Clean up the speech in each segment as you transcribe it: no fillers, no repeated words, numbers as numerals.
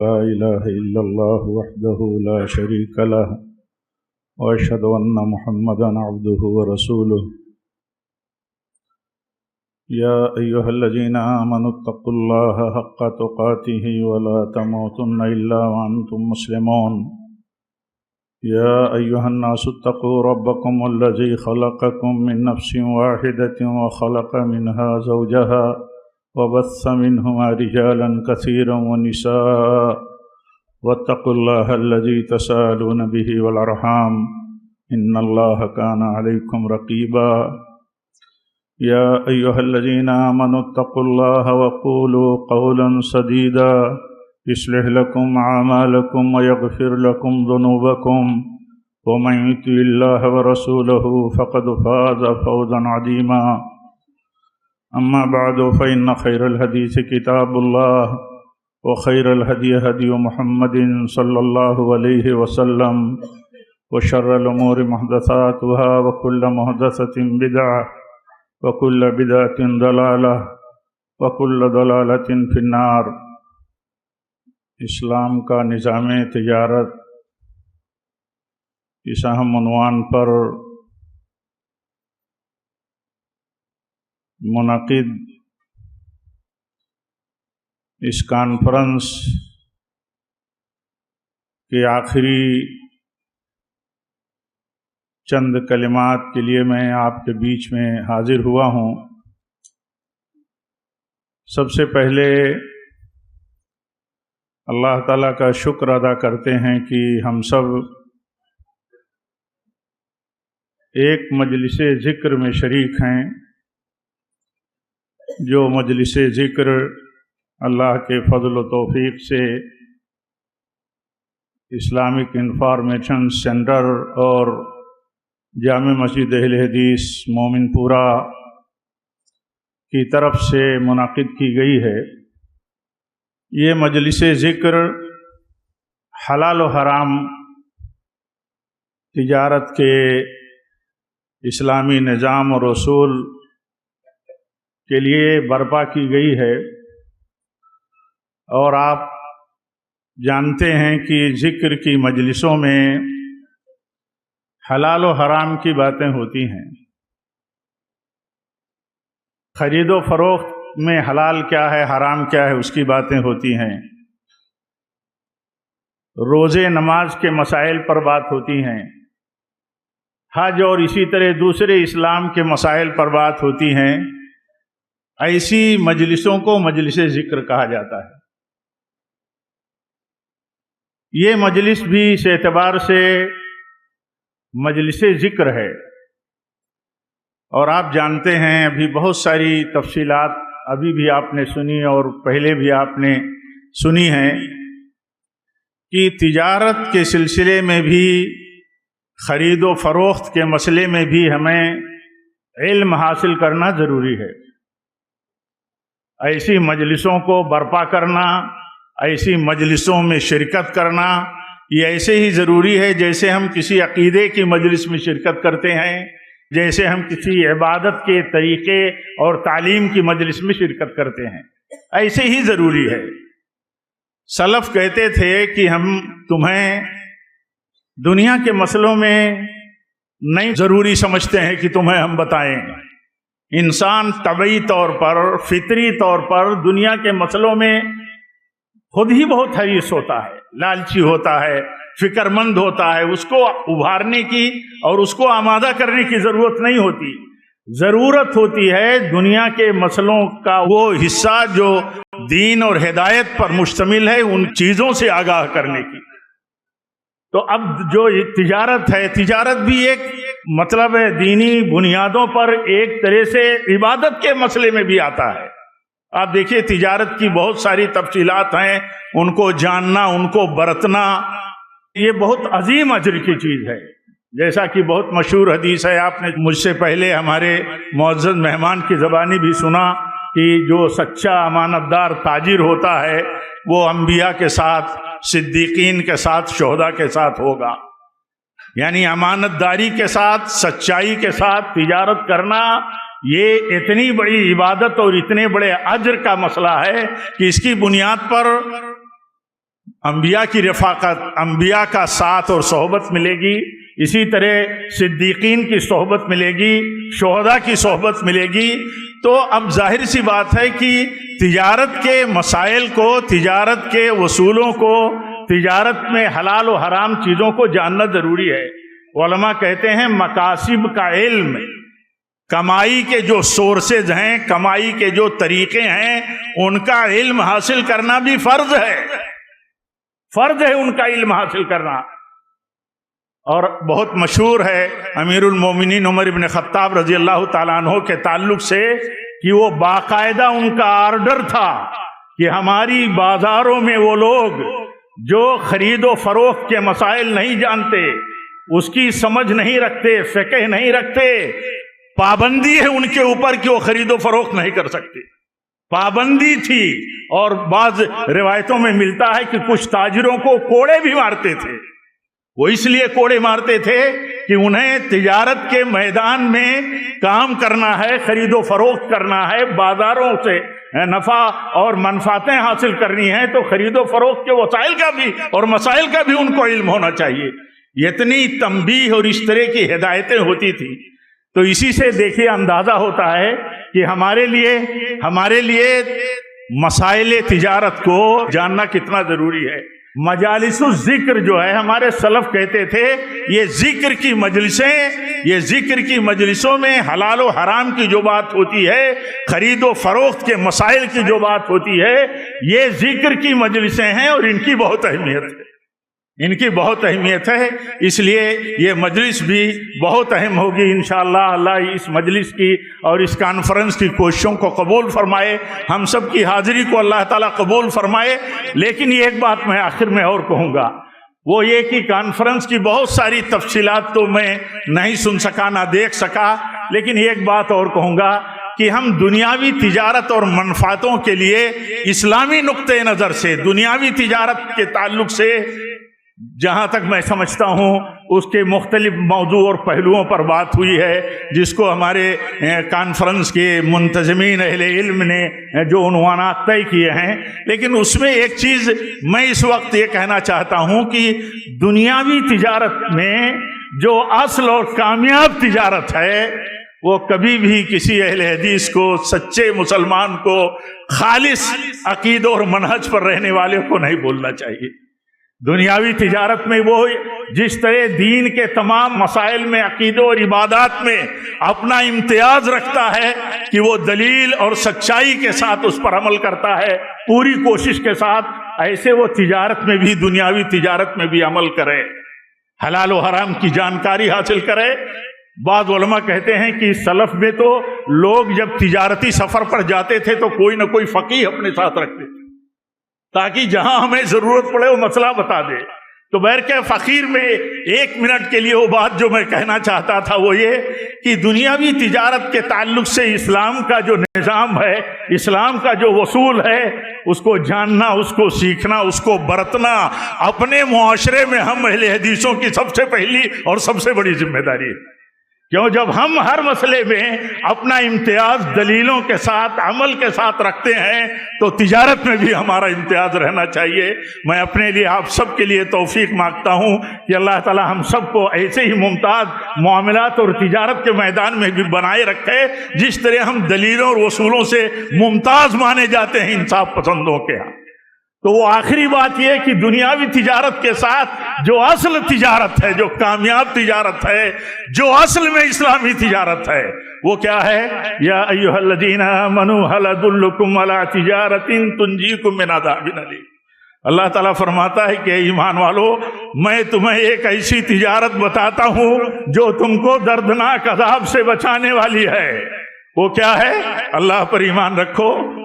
لا إله إلا الله وحده لا شريك له وأشهد أن محمدا عبده ورسوله يا أيها الذين آمنوا اتقوا الله حق تقاته ولا تموتن إلا وأنتم مسلمون يا أيها الناس اتقوا ربكم الذي خلقكم من نفس واحدة وخلق منها زوجها وبث منهما رجالا كثيرا ونساء واتقوا الله الذي تساءلون به والأرحام إن الله كان عليكم رقيبا يا أيها الذين آمنوا اتقوا الله وقولوا قولا سديدا يصلح لكم أعمالكم ويغفر لكم ذنوبكم ومن يطع الله ورسوله فقد فاز فوزا عظيما أما بعد فإن خير الحديث كتاب الله وخير الهدي هدي محمد صلى الله عليه وسلم وشر الأمور محدثاتها وكل محدثة بدعة وكل بدعة ضلالة وكل ضلالة في النار۔ اسلام کا نظام تجارت اس اہم عنوان پر منعقد اس کانفرنس کے آخری چند کلمات کے لیے میں آپ کے بیچ میں حاضر ہوا ہوں۔ سب سے پہلے اللہ تعالیٰ کا شکر ادا کرتے ہیں کہ ہم سب ایک مجلس ذکر میں شریک ہیں، جو مجلس ذکر اللہ کے فضل و توفیق سے اسلامک انفارمیشن سینٹر اور جامع مسجد اہل حدیث مومن پورہ کی طرف سے منعقد کی گئی ہے۔ یہ مجلس ذکر حلال و حرام تجارت کے اسلامی نظام اور اصول کے لیے برپا کی گئی ہے، اور آپ جانتے ہیں کہ ذکر کی مجلسوں میں حلال و حرام کی باتیں ہوتی ہیں۔ خرید و فروخت میں حلال کیا ہے حرام کیا ہے اس کی باتیں ہوتی ہیں، روزے نماز کے مسائل پر بات ہوتی ہیں، حج اور اسی طرح دوسرے اسلام کے مسائل پر بات ہوتی ہیں۔ ایسی مجلسوں کو مجلس ذکر کہا جاتا ہے۔ یہ مجلس بھی اس اعتبار سے مجلس ذکر ہے، اور آپ جانتے ہیں ابھی بہت ساری تفصیلات ابھی بھی آپ نے سنی اور پہلے بھی آپ نے سنی ہیں کہ تجارت کے سلسلے میں بھی، خرید و فروخت کے مسئلے میں بھی ہمیں علم حاصل کرنا ضروری ہے۔ ایسی مجلسوں کو برپا کرنا، ایسی مجلسوں میں شرکت کرنا، یہ ایسے ہی ضروری ہے جیسے ہم کسی عقیدے کی مجلس میں شرکت کرتے ہیں، جیسے ہم کسی عبادت کے طریقے اور تعلیم کی مجلس میں شرکت کرتے ہیں، ایسے ہی ضروری ہے۔ سلف کہتے تھے کہ ہم تمہیں دنیا کے مسئلوں میں نہیں ضروری سمجھتے ہیں کہ تمہیں ہم بتائیں۔ انسان طبعی طور پر، فطری طور پر دنیا کے مسئلوں میں خود ہی بہت حریص ہوتا ہے، لالچی ہوتا ہے، فکر مند ہوتا ہے۔ اس کو ابھارنے کی اور اس کو آمادہ کرنے کی ضرورت نہیں ہوتی، ضرورت ہوتی ہے دنیا کے مسئلوں کا وہ حصہ جو دین اور ہدایت پر مشتمل ہے، ان چیزوں سے آگاہ کرنے کی۔ تو اب جو تجارت ہے، تجارت بھی ایک مطلب ہے دینی بنیادوں پر ایک طرح سے عبادت کے مسئلے میں بھی آتا ہے۔ آپ دیکھیے تجارت کی بہت ساری تفصیلات ہیں، ان کو جاننا، ان کو برتنا، یہ بہت عظیم اجر کی چیز ہے۔ جیسا کہ بہت مشہور حدیث ہے، آپ نے مجھ سے پہلے ہمارے معزز مہمان کی زبانی بھی سنا کہ جو سچا امانت دار تاجر ہوتا ہے وہ انبیاء کے ساتھ، صدیقین کے ساتھ، شہداء کے ساتھ ہوگا۔ یعنی امانت داری کے ساتھ، سچائی کے ساتھ تجارت کرنا، یہ اتنی بڑی عبادت اور اتنے بڑے اجر کا مسئلہ ہے کہ اس کی بنیاد پر انبیاء کی رفاقت، انبیاء کا ساتھ اور صحبت ملے گی، اسی طرح صدیقین کی صحبت ملے گی، شہداء کی صحبت ملے گی۔ تو اب ظاہر سی بات ہے کہ تجارت کے مسائل کو، تجارت کے اصولوں کو، تجارت میں حلال و حرام چیزوں کو جاننا ضروری ہے۔ علماء کہتے ہیں مقاصد کا علم، کمائی کے جو سورسز ہیں، کمائی کے جو طریقے ہیں، ان کا علم حاصل کرنا بھی فرض ہے، فرض ہے ان کا علم حاصل کرنا۔ اور بہت مشہور ہے امیر المومنین عمر بن خطاب رضی اللہ تعالیٰ عنہ کے تعلق سے کہ وہ باقاعدہ ان کا آرڈر تھا کہ ہماری بازاروں میں وہ لوگ جو خرید و فروخت کے مسائل نہیں جانتے، اس کی سمجھ نہیں رکھتے، فقہ نہیں رکھتے، پابندی ہے ان کے اوپر کہ وہ خرید و فروخت نہیں کر سکتے، پابندی تھی۔ اور بعض روایتوں میں ملتا ہے کہ کچھ تاجروں کو کوڑے بھی مارتے تھے۔ وہ اس لیے کوڑے مارتے تھے کہ انہیں تجارت کے میدان میں کام کرنا ہے، خرید و فروخت کرنا ہے، بازاروں سے نفع اور منفعتیں حاصل کرنی ہیں، تو خرید و فروخت کے وسائل کا بھی اور مسائل کا بھی ان کو علم ہونا چاہیے۔ اتنی تنبیہ اور اس طرح کی ہدایتیں ہوتی تھی۔ تو اسی سے دیکھیے اندازہ ہوتا ہے کہ ہمارے لیے مسائل تجارت کو جاننا کتنا ضروری ہے۔ مجالس الذکر جو ہے، ہمارے سلف کہتے تھے یہ ذکر کی مجلسیں، یہ ذکر کی مجلسوں میں حلال و حرام کی جو بات ہوتی ہے، خرید و فروخت کے مسائل کی جو بات ہوتی ہے، یہ ذکر کی مجلسیں ہیں اور ان کی بہت اہمیت ہے، ان کی بہت اہمیت ہے۔ اس لیے یہ مجلس بھی بہت اہم ہوگی انشاءاللہ۔ اللہ اس مجلس کی اور اس کانفرنس کی کوششوں کو قبول فرمائے، ہم سب کی حاضری کو اللہ تعالیٰ قبول فرمائے۔ لیکن یہ ایک بات میں آخر میں اور کہوں گا، وہ یہ کہ کانفرنس کی بہت ساری تفصیلات تو میں نہیں سن سکا، نہ دیکھ سکا، لیکن ایک بات اور کہوں گا کہ ہم دنیاوی تجارت اور منفعتوں کے لیے اسلامی نقطۂ نظر سے، دنیاوی تجارت کے تعلق سے جہاں تک میں سمجھتا ہوں اس کے مختلف موضوع اور پہلوؤں پر بات ہوئی ہے، جس کو ہمارے کانفرنس کے منتظمین اہل علم نے جو عنوانات طے کیے ہیں۔ لیکن اس میں ایک چیز میں اس وقت یہ کہنا چاہتا ہوں کہ دنیاوی تجارت میں جو اصل اور کامیاب تجارت ہے، وہ کبھی بھی کسی اہل حدیث کو، سچے مسلمان کو، خالص عقیدہ اور منہج پر رہنے والے کو نہیں بولنا چاہیے۔ دنیاوی تجارت میں وہ جس طرح دین کے تمام مسائل میں، عقیدہ اور عبادات میں اپنا امتیاز رکھتا ہے کہ وہ دلیل اور سچائی کے ساتھ اس پر عمل کرتا ہے پوری کوشش کے ساتھ، ایسے وہ تجارت میں بھی، دنیاوی تجارت میں بھی عمل کرے، حلال و حرام کی جانکاری حاصل کرے۔ بعض علماء کہتے ہیں کہ سلف میں تو لوگ جب تجارتی سفر پر جاتے تھے تو کوئی نہ کوئی فقیہ اپنے ساتھ رکھتے تھے تاکہ جہاں ہمیں ضرورت پڑے وہ مسئلہ بتا دے۔ تو بہرکہ فقیر میں ایک منٹ کے لیے وہ بات جو میں کہنا چاہتا تھا وہ یہ کہ دنیاوی تجارت کے تعلق سے اسلام کا جو نظام ہے، اسلام کا جو اصول ہے، اس کو جاننا، اس کو سیکھنا، اس کو برتنا اپنے معاشرے میں ہم اہل حدیثوں کی سب سے پہلی اور سب سے بڑی ذمہ داری ہے۔ کیوں؟ جب ہم ہر مسئلے میں اپنا امتیاز دلیلوں کے ساتھ، عمل کے ساتھ رکھتے ہیں تو تجارت میں بھی ہمارا امتیاز رہنا چاہیے۔ میں اپنے لیے، آپ سب کے لیے توفیق مانگتا ہوں کہ اللہ تعالی ہم سب کو ایسے ہی ممتاز معاملات اور تجارت کے میدان میں بھی بنائے رکھے جس طرح ہم دلیلوں اور اصولوں سے ممتاز مانے جاتے ہیں انصاف پسندوں کے ہاں۔ تو وہ آخری بات یہ کہ دنیاوی تجارت کے ساتھ جو اصل تجارت ہے، جو کامیاب تجارت ہے، جو اصل میں اسلامی تجارت ہے، وہ کیا ہے؟ یا ایھا الذین آمنوا ھل ادلکم علی تجارۃ تنجیکم من عذاب الیم۔ اللہ تعالیٰ فرماتا ہے کہ ایمان والو، میں تمہیں ایک ایسی تجارت بتاتا ہوں جو تم کو دردناک عذاب سے بچانے والی ہے۔ وہ کیا ہے؟ اللہ پر ایمان رکھو،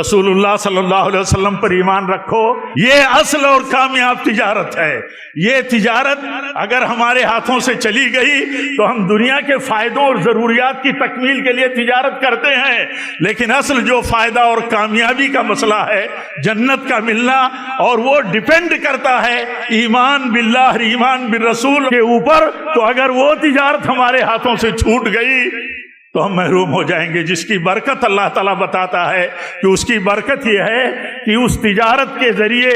رسول اللہ صلی اللہ علیہ وسلم پر ایمان رکھو۔ یہ اصل اور کامیاب تجارت ہے۔ یہ تجارت اگر ہمارے ہاتھوں سے چلی گئی تو ہم دنیا کے فائدوں اور ضروریات کی تکمیل کے لیے تجارت کرتے ہیں، لیکن اصل جو فائدہ اور کامیابی کا مسئلہ ہے، جنت کا ملنا، اور وہ ڈیپینڈ کرتا ہے ایمان باللہ اور ایمان بالرسول کے اوپر۔ تو اگر وہ تجارت ہمارے ہاتھوں سے چھوٹ گئی تو ہم محروم ہو جائیں گے. جس کی برکت اللہ تعالیٰ بتاتا ہے کہ اس کی برکت یہ ہے کہ اس تجارت کے ذریعے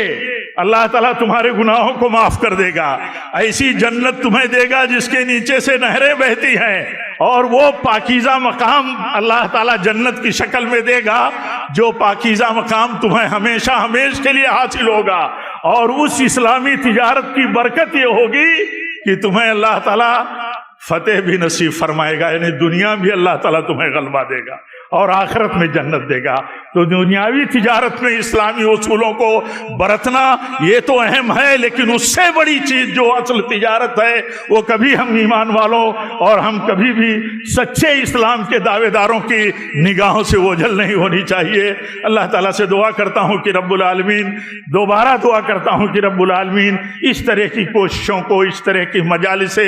اللہ تعالیٰ تمہارے گناہوں کو معاف کر دے گا. ایسی جنت تمہیں دے گا جس کے نیچے سے نہریں بہتی ہیں, اور وہ پاکیزہ مقام اللہ تعالیٰ جنت کی شکل میں دے گا, جو پاکیزہ مقام تمہیں ہمیشہ ہمیشہ کے لیے حاصل ہوگا. اور اس اسلامی تجارت کی برکت یہ ہوگی کہ تمہیں اللہ تعالیٰ فتح بھی نصیب فرمائے گا, یعنی دنیا بھی اللہ تعالیٰ تمہیں غلبہ دے گا اور آخرت میں جنت دے گا. تو دنیاوی تجارت میں اسلامی اصولوں کو برتنا یہ تو اہم ہے, لیکن اس سے بڑی چیز جو اصل تجارت ہے وہ کبھی ہم ایمان والوں اور ہم کبھی بھی سچے اسلام کے دعوے داروں کی نگاہوں سے اوجھل نہیں ہونی چاہیے. اللہ تعالیٰ سے دعا کرتا ہوں کہ رب العالمین, دوبارہ دعا کرتا ہوں کہ رب العالمین اس طرح کی کوششوں کو, اس طرح کی مجالس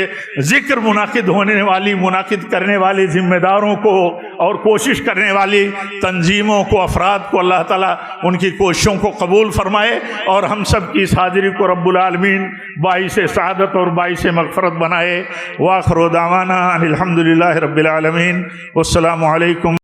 ذکر منعقد کرنے والے ذمہ داروں کو اور کوشش کرنے والی تنظیموں کو, افراد کو اللہ تعالیٰ ان کی کوششوں کو قبول فرمائے, اور ہم سب کی اس حاضری کو رب العالمین باعث سعادت اور باعث مغفرت بنائے. وآخر دعوانا ان الحمد للہ رب العالمین. والسلام علیکم.